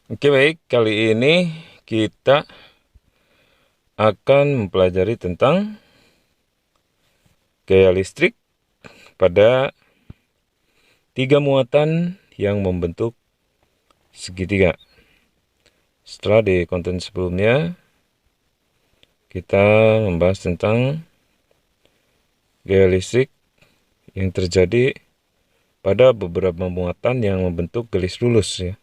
Oke, baik, kali ini kita akan mempelajari tentang gaya listrik pada tiga muatan yang membentuk segitiga. Setelah di konten sebelumnya kita membahas tentang gaya listrik yang terjadi pada beberapa muatan yang membentuk garis lurus ya.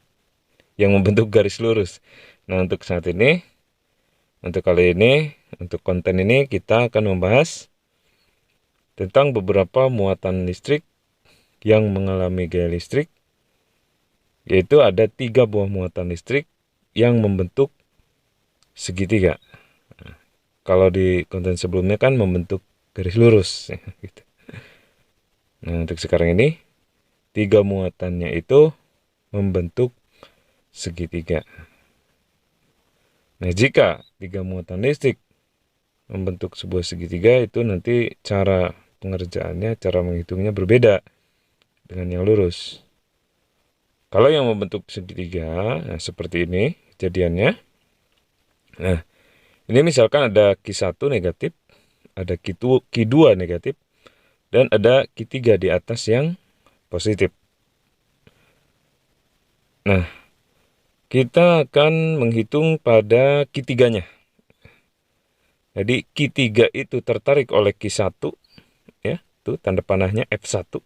Yang membentuk garis lurus. Nah, untuk saat ini, untuk kali ini, untuk konten ini kita akan membahas tentang beberapa muatan listrik yang mengalami gaya listrik, yaitu ada 3 buah muatan listrik yang membentuk segitiga. Kalau di konten sebelumnya kan membentuk garis lurus ya, gitu. Nah, untuk sekarang ini 3 muatannya itu membentuk segitiga. Nah, jika 3 muatan listrik membentuk sebuah segitiga, itu nanti cara pengerjaannya, cara menghitungnya berbeda dengan yang lurus. Kalau yang membentuk segitiga, nah seperti ini kejadiannya. Nah, ini misalkan ada Q1 negatif, ada Q2 negatif, dan ada Q3 di atas yang positif. Nah, kita akan menghitung pada Q3-nya. Jadi Q3 itu tertarik oleh Q1, ya, itu tanda panahnya F1.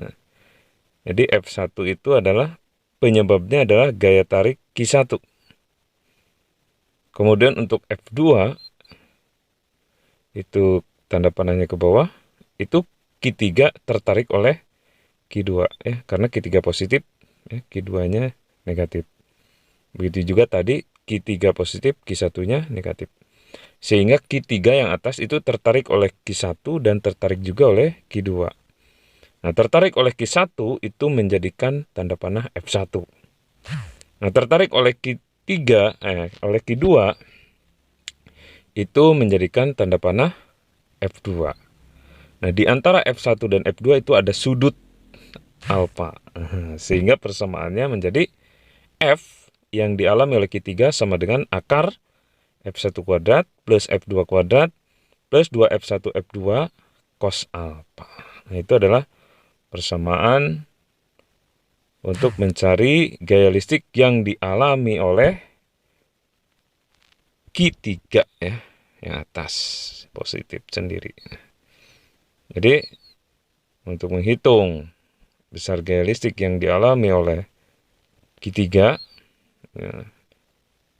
Nah, jadi F1 itu adalah penyebabnya adalah gaya tarik Q1. Kemudian untuk F2 itu tanda panahnya ke bawah, itu Q3 tertarik oleh Q2 ya, karena Q3 positif ya, Q2-nya negatif. Begitu juga tadi Q3 positif, Q1-nya negatif. Sehingga Q3 yang atas itu tertarik oleh Q1 dan tertarik juga oleh Q2. Nah, tertarik oleh Q1 itu menjadikan tanda panah F1. Nah, tertarik oleh oleh Q2 itu menjadikan tanda panah F2. Nah, di antara F1 dan F2 itu ada sudut alfa. Sehingga persamaannya menjadi F yang dialami oleh Q3 sama dengan akar F1 kuadrat plus F2 kuadrat plus 2F1 F2 cos alfa. Nah, itu adalah persamaan untuk mencari gaya listrik yang dialami oleh Q3 ya, yang atas positif sendiri. Jadi untuk menghitung besar gaya listrik yang dialami oleh Q3 ya,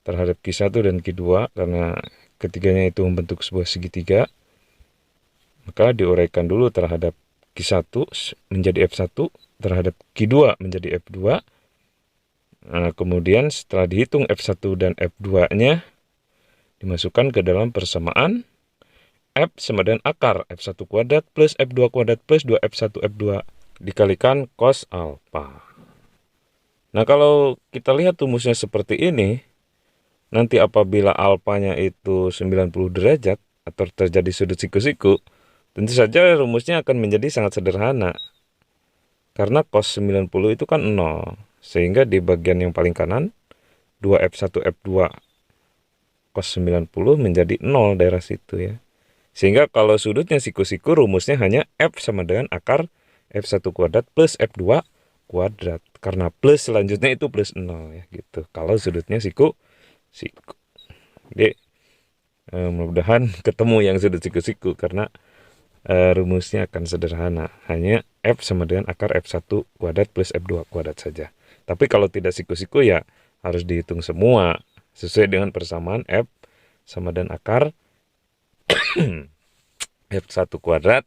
terhadap Q1 dan Q2, karena ketiganya itu membentuk sebuah segitiga, maka diuraikan dulu terhadap Q1 menjadi F1, terhadap Q2 menjadi F2. Nah, kemudian setelah dihitung F1 dan F2-nya, dimasukkan ke dalam persamaan F sama dengan akar F1 kuadrat plus F2 kuadrat plus 2F1 F2 dikalikan cos alfa. Nah, kalau kita lihat rumusnya seperti ini, nanti apabila alfanya itu 90 derajat atau terjadi sudut siku-siku, tentu saja rumusnya akan menjadi sangat sederhana. Karena cos 90 itu kan 0. Sehingga di bagian yang paling kanan, 2F1 F2 cos 90 menjadi 0 daerah situ ya. Sehingga kalau sudutnya siku-siku, rumusnya hanya F sama dengan akar F1 kuadrat plus F2 kuadrat. Karena plus selanjutnya itu plus 0 ya gitu. Kalau sudutnya siku-siku. Jadi mudah-mudahan ketemu yang sudut siku-siku, karena rumusnya akan sederhana. Hanya F sama dengan akar F1 kuadrat plus F2 kuadrat saja. Tapi kalau tidak siku-siku ya harus dihitung semua sesuai dengan persamaan F sama dengan akar F1 kuadrat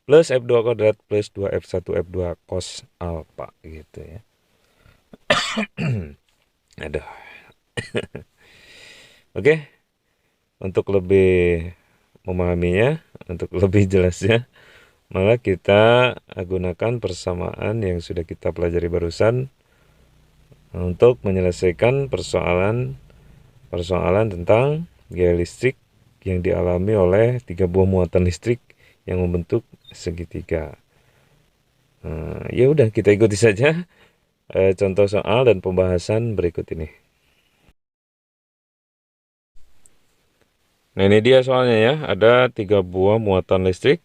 plus F2 kuadrat plus 2F1 F2 cos alfa gitu ya. Aduh. Oke, untuk lebih memahaminya, untuk lebih jelasnya, maka kita gunakan persamaan yang sudah kita pelajari barusan untuk menyelesaikan persoalan tentang gaya listrik yang dialami oleh 3 buah muatan listrik yang membentuk segitiga. Ya udah, kita ikuti saja contoh soal dan pembahasan berikut ini. Nah, ini dia soalnya ya, ada 3 buah muatan listrik.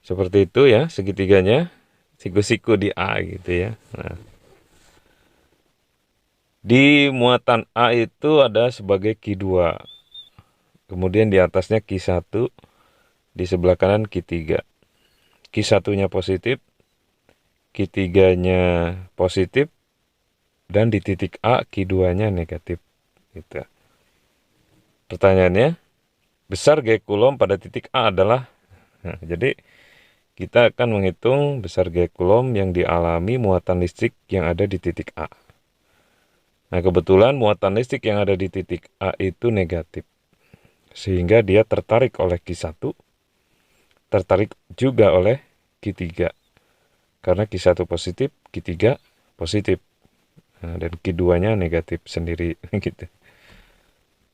Seperti itu ya, segitiganya. Siku-siku di A gitu ya. Nah, di muatan A itu ada sebagai Q2. Kemudian di atasnya Q1, di sebelah kanan Q3. Q1-nya positif, Q3-nya positif, dan di titik A Q2-nya negatif. Gitu. Pertanyaannya, besar G Coulomb pada titik A adalah, nah, jadi kita akan menghitung besar G Coulomb yang dialami muatan listrik yang ada di titik A. Nah, kebetulan muatan listrik yang ada di titik A itu negatif. Sehingga dia tertarik oleh Q1, tertarik juga oleh Q3. Karena Q1 positif, Q3 positif. Nah, dan Q2-nya negatif sendiri gitu.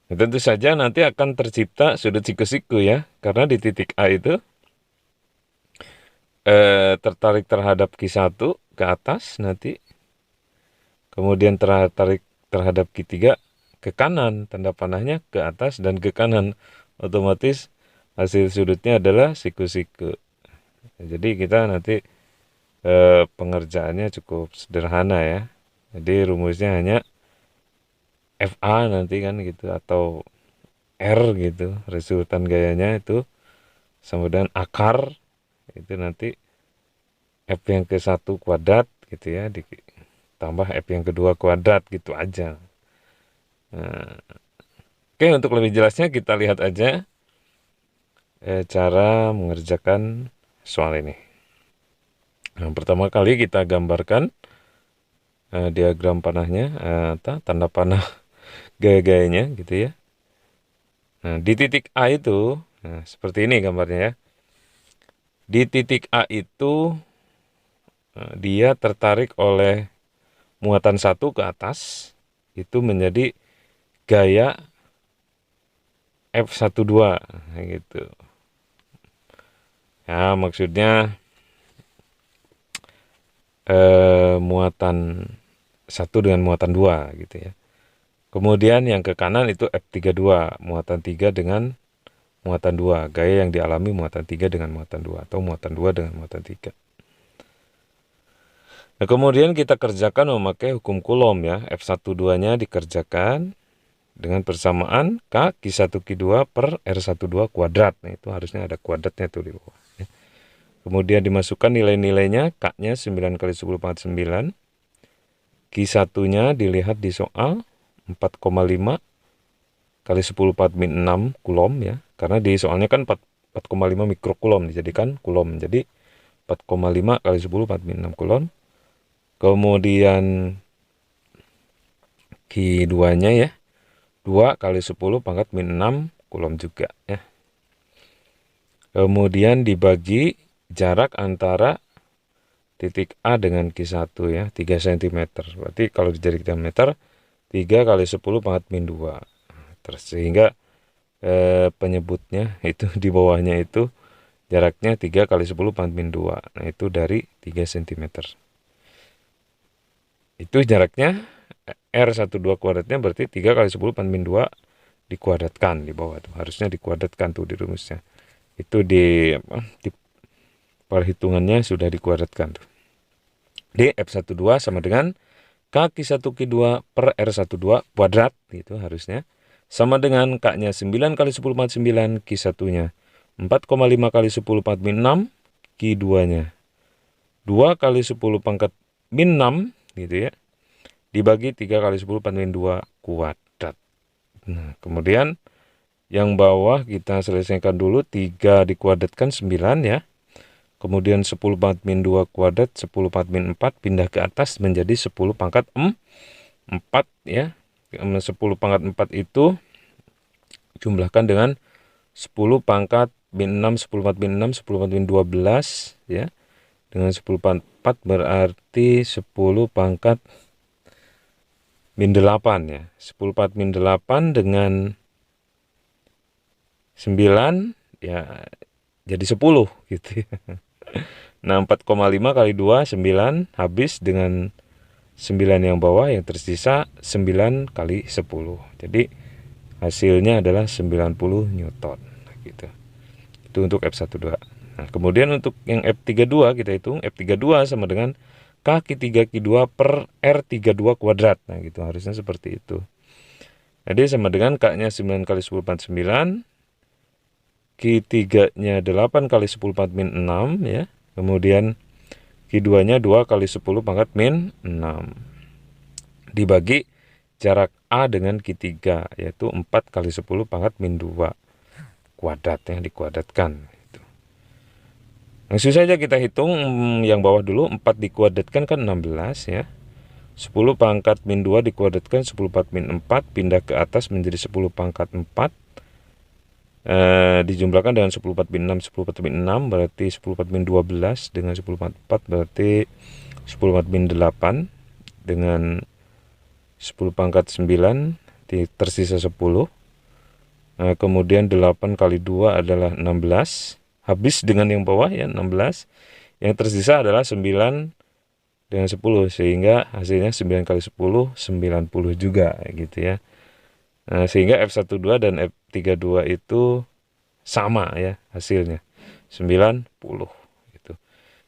Nah, tentu saja nanti akan tercipta sudut siku-siku ya. Karena di titik A itu tertarik terhadap Q1 ke atas nanti. Kemudian tertarik terhadap Q3 ke kanan. Tanda panahnya ke atas dan ke kanan. Otomatis hasil sudutnya adalah siku-siku. Jadi kita nanti pengerjaannya cukup sederhana ya. Jadi rumusnya hanya FA nanti kan gitu, atau R gitu, resultan gayanya itu sama dengan akar itu nanti F yang ke-1 kuadrat gitu ya, ditambah F yang kedua kuadrat gitu aja. Nah, oke, untuk lebih jelasnya kita lihat aja cara mengerjakan soal ini. Nah, pertama kali kita gambarkan diagram panahnya, tanda panah gaya-gayanya gitu ya. Nah, di titik A itu, nah, seperti ini gambarnya ya. Di titik A itu dia tertarik oleh muatan 1 ke atas, itu menjadi gaya F12 gitu. Ya, maksudnya muatan 1 dengan muatan 2 gitu ya. Kemudian yang ke kanan itu F32, muatan 3 dengan muatan 2, gaya yang dialami muatan 3 dengan muatan 2, atau muatan 2 dengan muatan 3. Nah, kemudian kita kerjakan memakai hukum Coulomb ya, F12-nya dikerjakan dengan persamaan K Q1 Q2 per R12 kuadrat. Nah, itu harusnya ada kuadratnya tuh di bawah. Ya. Kemudian dimasukkan nilai-nilainya, K-nya 9 kali 10 pangkat 9, Q1-nya dilihat di soal 4,5 kali 10 pangkat min 6 Coulomb ya, karena di soalnya kan 4,5 mikrocoulomb dijadikan Coulomb, jadi 4,5 kali 10 pangkat min 6 Coulomb. Kemudian Q2-nya ya, 2 kali 10 pangkat min 6 Coulomb juga ya. Kemudian dibagi jarak antara titik A dengan Q1 ya, 3 cm. Berarti kalau dijadikan meter, 3 kali 10 pangkat min 2. Terus sehingga penyebutnya itu di bawahnya itu jaraknya 3 kali 10 pangkat min 2. Nah, itu dari 3 cm. Itu jaraknya R12 kuadratnya berarti 3 kali 10 pangkat min 2 dikuadratkan di bawah tuh. Harusnya dikuadratkan tuh di rumusnya. Itu di perhitungannya sudah dikuadratkan tuh. D F12 sama dengan K Q1 Q2 per R12 kuadrat gitu harusnya. Sama dengan K-nya 9 kali 10 pangkat 9, Q1-nya 4,5 kali 10 pangkat min 6, Q2-nya 2 kali 10 pangkat min 6 gitu ya, dibagi 3 kali 10 pangkat min 2 kuadrat. Nah, kemudian yang bawah kita selesaikan dulu, 3 dikuadratkan 9 ya. Kemudian 10 pangkat min 2 kuadrat, 10 pangkat min 4 pindah ke atas menjadi 10 pangkat 4 ya. 10 pangkat 4 itu jumlahkan dengan 10 pangkat min 6, 10 pangkat min 6, 10 pangkat min 12 ya. Dengan 10 pangkat 4 berarti 10 pangkat min 8 ya. 10 pangkat min 8 dengan 9 ya jadi 10 gitu ya. Nah, 4,5 kali 2 9 habis dengan 9 yang bawah, yang tersisa 9 kali 10. Jadi hasilnya adalah 90 Newton. Gitu. Itu untuk F12. Nah, kemudian untuk yang F32 kita hitung, F32 sama dengan K3 Q2 per R32 kuadrat. Nah, gitu harusnya seperti itu. Jadi sama dengan K-nya 9 kali 10 pangkat 9, Q3-nya 8 kali 10 pangkat min 6 ya. Kemudian Q2-nya 2 kali 10 pangkat min 6. Dibagi jarak A dengan Q3 yaitu 4 kali 10 pangkat min 2 kuadrat yang dikuadratkan. Langsung saja kita hitung yang bawah dulu. 4 dikuadratkan kan 16 ya. 10 pangkat min 2 dikuadratkan 10 pangkat min 4, pindah ke atas menjadi 10 pangkat 4, dijumlahkan dengan 10 pangkat min 6, 10 pangkat min 6 berarti 10 pangkat min 12, dengan 10 pangkat 4 berarti 10 pangkat min 8, dengan 10 pangkat 9 tersisa 10. Kemudian 8 kali 2 adalah 16, habis dengan yang bawah ya 16, yang tersisa adalah 9 dengan 10, sehingga hasilnya 9 kali 10 90 juga gitu ya. Nah, sehingga F12 dan F32 itu sama ya hasilnya 90 gitu.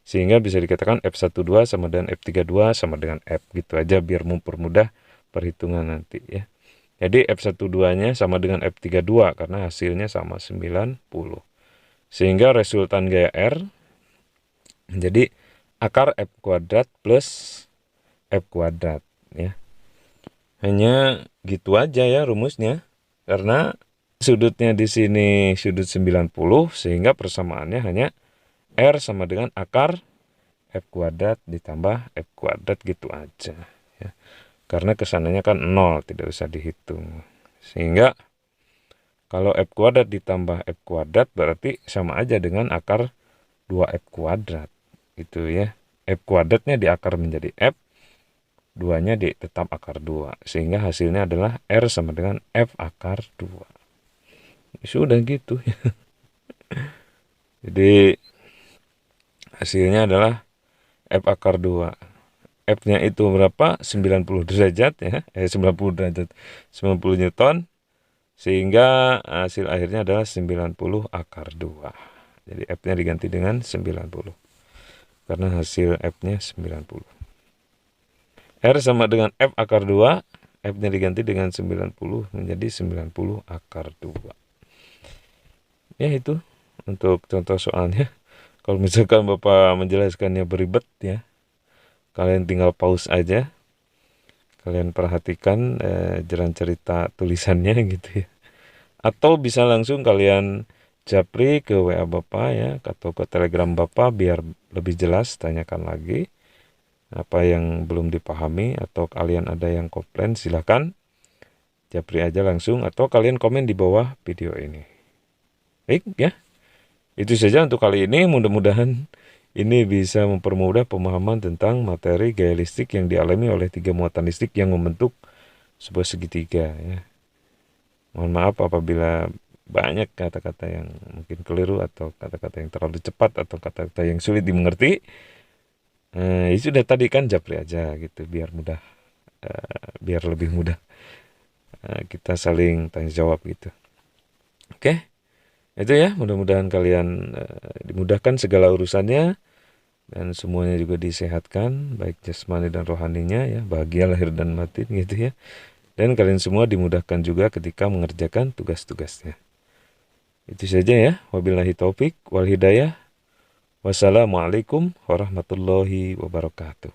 Sehingga bisa dikatakan F12 sama dengan F32 sama dengan F, gitu aja biar mempermudah perhitungan nanti ya. Jadi F12-nya sama dengan F32 karena hasilnya sama 90. Sehingga resultan gaya R menjadi akar F kuadrat plus F kuadrat ya. Hanya gitu aja ya rumusnya. Karena sudutnya di sini sudut 90 sehingga persamaannya hanya R sama dengan akar F kuadrat ditambah F kuadrat gitu aja ya. Karena kesananya kan 0, tidak usah dihitung. Sehingga kalau F kuadrat ditambah F kuadrat berarti sama aja dengan akar 2F kuadrat. Gitu ya. F kuadratnya diakar menjadi F, 2-nya tetap akar 2. Sehingga hasilnya adalah R sama dengan F akar 2. Sudah gitu ya. Jadi hasilnya adalah F akar 2. F-nya itu berapa? 90 derajat ya. 90 derajat. 90 Newton. Sehingga hasil akhirnya adalah 90 akar 2. Jadi F-nya diganti dengan 90. Karena hasil F-nya 90. R sama dengan F akar 2. F-nya diganti dengan 90 menjadi 90 akar 2. Ya itu untuk contoh soalnya. Kalau misalkan Bapak menjelaskannya beribet ya, kalian tinggal pause aja. Kalian perhatikan jalan cerita tulisannya gitu ya. Atau bisa langsung kalian japri ke WA Bapak ya, atau ke Telegram Bapak biar lebih jelas, tanyakan lagi apa yang belum dipahami, atau kalian ada yang komplain silahkan japri aja langsung, atau kalian komen di bawah video ini. Baik ya, itu saja untuk kali ini. Mudah-mudahan ini bisa mempermudah pemahaman tentang materi gaya listrik yang dialami oleh 3 muatan listrik yang membentuk sebuah segitiga ya. Mohon maaf apabila banyak kata-kata yang mungkin keliru, atau kata-kata yang terlalu cepat, atau kata-kata yang sulit dimengerti. Ya sudah, tadi kan japri aja gitu biar mudah, biar lebih mudah kita saling tanya jawab gitu. Oke, itu ya, mudah-mudahan kalian dimudahkan segala urusannya dan semuanya juga disehatkan, baik jasmani dan rohaninya ya, bahagia lahir dan batin gitu ya. Dan kalian semua dimudahkan juga ketika mengerjakan tugas-tugasnya. Itu saja ya. Wabillahi taufik wal hidayah. Wassalamualaikum warahmatullahi wabarakatuh.